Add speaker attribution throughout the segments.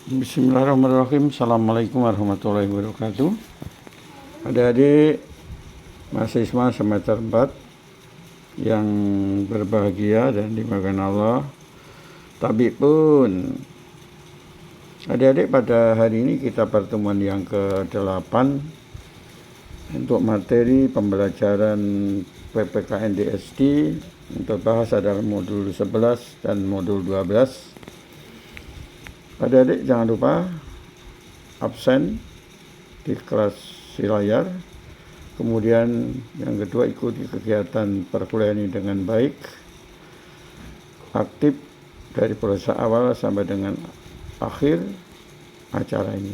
Speaker 1: Bismillahirrahmanirrahim. Assalamualaikum warahmatullahi wabarakatuh. Adik-adik mahasiswa semester 4 yang berbahagia dan dimuliakan Allah. Tapi pun adik-adik, pada hari ini kita pertemuan yang ke-8 untuk materi pembelajaran PPKN DSD. Untuk bahas adalah modul 11 dan modul 12. Adik-adik jangan lupa absen di kelas layar. Kemudian yang kedua, ikuti kegiatan perkuliahan ini dengan baik, aktif dari proses awal sampai dengan akhir acara ini.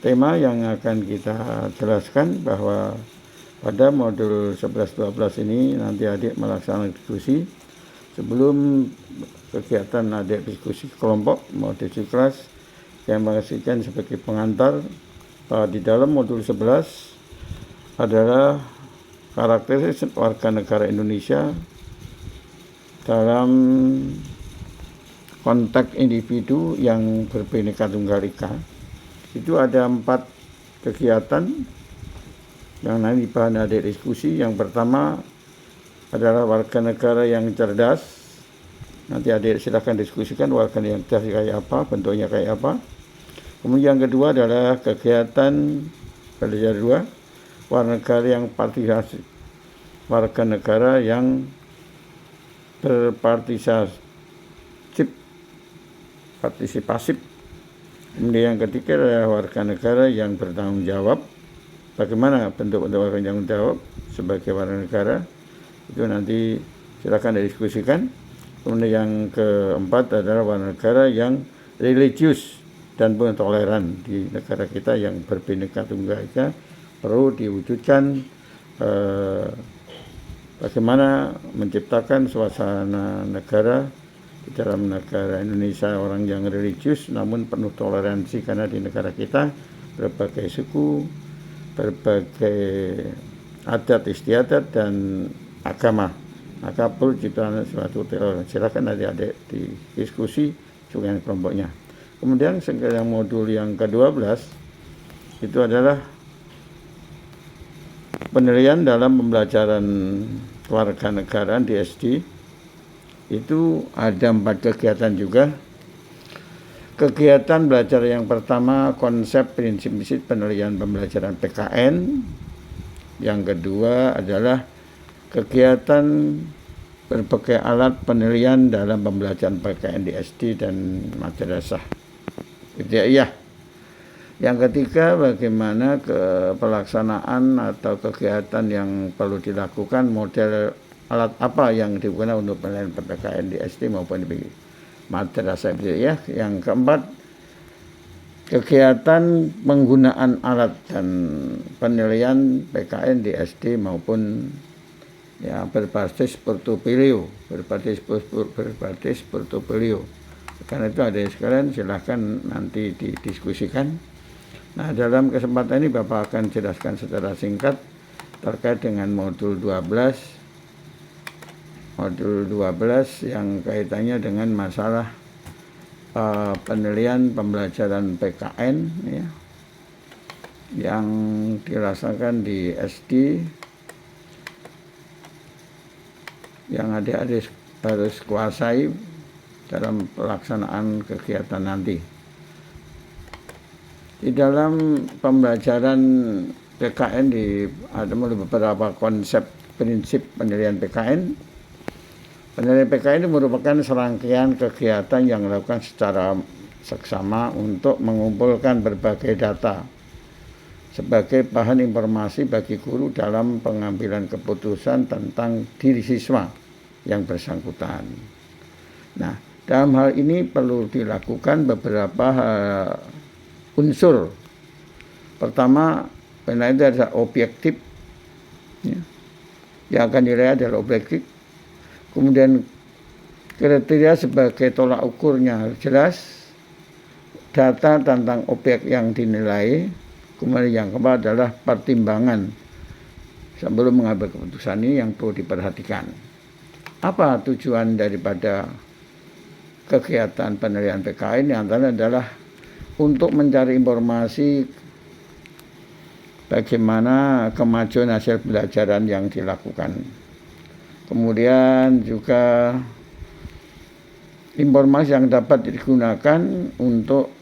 Speaker 1: Tema yang akan kita jelaskan bahwa pada modul 11-12 ini nanti adik melaksanakan diskusi. Sebelum kegiatan adik diskusi kelompok mau diskusi kelas, yang mengaksikan sebagai pengantar di dalam modul 11 adalah karakteristik warga negara Indonesia dalam konteks individu yang berbineka tunggal ika. Itu ada 4 kegiatan yang nanti bahan adik diskusi. Yang pertama adalah warga negara yang cerdas. Nanti adik silahkan diskusikan warga yang cerdas kayak apa, bentuknya kayak apa. Kemudian yang kedua adalah kegiatan belajar 2, warga negara yang partisipasi, warga negara yang partisipasif. Kemudian yang ketiga adalah warga negara yang bertanggung jawab. Bagaimana bentuk-bentuk warga yang bertanggung jawab sebagai warga negara, itu nanti silakan didiskusikan. Kemudian yang keempat adalah warga negara yang religius dan toleran di negara kita yang berbineka tunggal ika. Perlu diwujudkan bagaimana menciptakan suasana negara di dalam negara Indonesia, orang yang religius namun penuh toleransi, karena di negara kita berbagai suku, berbagai adat istiadat dan agama, maka perlu ciptaan suatu toleransi. Silakan adik-adik di diskusi dengan kelompoknya. Kemudian yang modul yang ke-12 itu adalah penilaian dalam pembelajaran kewarganegaraan di SD. Itu ada 4 kegiatan juga. Kegiatan belajar yang pertama, konsep prinsip penilaian pembelajaran PKN. Yang kedua adalah kegiatan berbagai alat penilaian dalam pembelajaran PKN di SD dan madrasah ibtidaiyah. Yang ketiga, bagaimana pelaksanaan atau kegiatan yang perlu dilakukan, model alat apa yang digunakan untuk penilaian PPKN di SD maupun di madrasah ibtidaiyah. Yang keempat, kegiatan penggunaan alat dan penilaian PKN di SD maupun berbasis portofolio, Karena itu ada sekalian, silahkan nanti didiskusikan. Nah, dalam kesempatan ini Bapak akan jelaskan secara singkat terkait dengan modul 12. Modul 12 yang kaitannya dengan masalah penilaian pembelajaran PKN yang dirasakan di SD, yang adik-adik harus kuasai dalam pelaksanaan kegiatan nanti. Di dalam pembelajaran PKN ada beberapa konsep prinsip penilaian PKN. Penilaian PKN itu merupakan serangkaian kegiatan yang dilakukan secara seksama untuk mengumpulkan berbagai data sebagai bahan informasi bagi guru dalam pengambilan keputusan tentang diri siswa yang bersangkutan. Nah, dalam hal ini perlu dilakukan beberapa unsur. Pertama, penilaian itu adalah objektif. Yang akan dinilai adalah objektif. Kemudian kriteria sebagai tolak ukurnya jelas. Data tentang objek yang dinilai. Kemudian yang keempat adalah pertimbangan sebelum mengambil keputusan ini yang perlu diperhatikan. Apa tujuan daripada kegiatan penilaian PKN? Yang antara adalah untuk mencari informasi bagaimana kemajuan hasil pembelajaran yang dilakukan. Kemudian juga informasi yang dapat digunakan untuk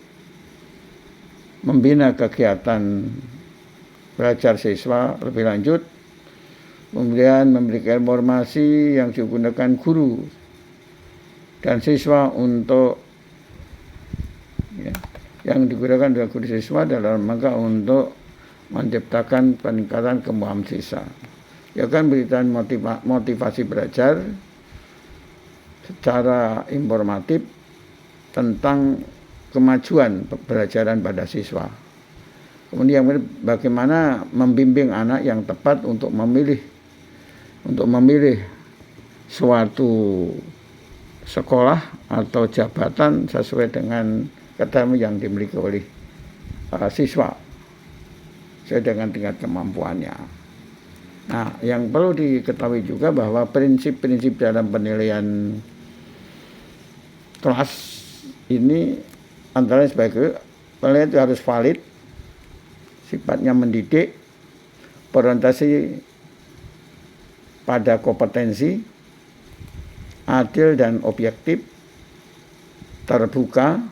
Speaker 1: membina kegiatan belajar siswa lebih lanjut. Kemudian memberikan informasi yang digunakan guru dan siswa untuk yang digunakan oleh guru siswa dalam rangka untuk menciptakan peningkatan kemampuan siswa. Ya kan, berikan motivasi belajar secara informatif tentang kemajuan pembelajaran pada siswa. Kemudian bagaimana membimbing anak yang tepat untuk memilih suatu sekolah atau jabatan sesuai dengan kriteria yang dimiliki oleh siswa sesuai dengan tingkat kemampuannya. Nah, yang perlu diketahui juga bahwa prinsip-prinsip dalam penilaian kelas ini antara sebagai penilaian itu harus valid, sifatnya mendidik, berorientasi pada kompetensi, adil dan objektif, terbuka,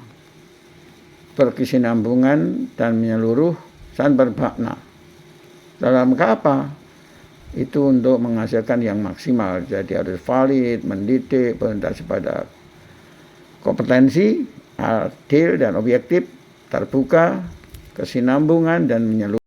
Speaker 1: berkesinambungan dan menyeluruh dan bermakna. Dalam rangka apa? Itu untuk menghasilkan yang maksimal. Jadi harus valid, mendidik, berorientasi pada kompetensi, adil dan objektif, terbuka, kesinambungan dan menyeluruh.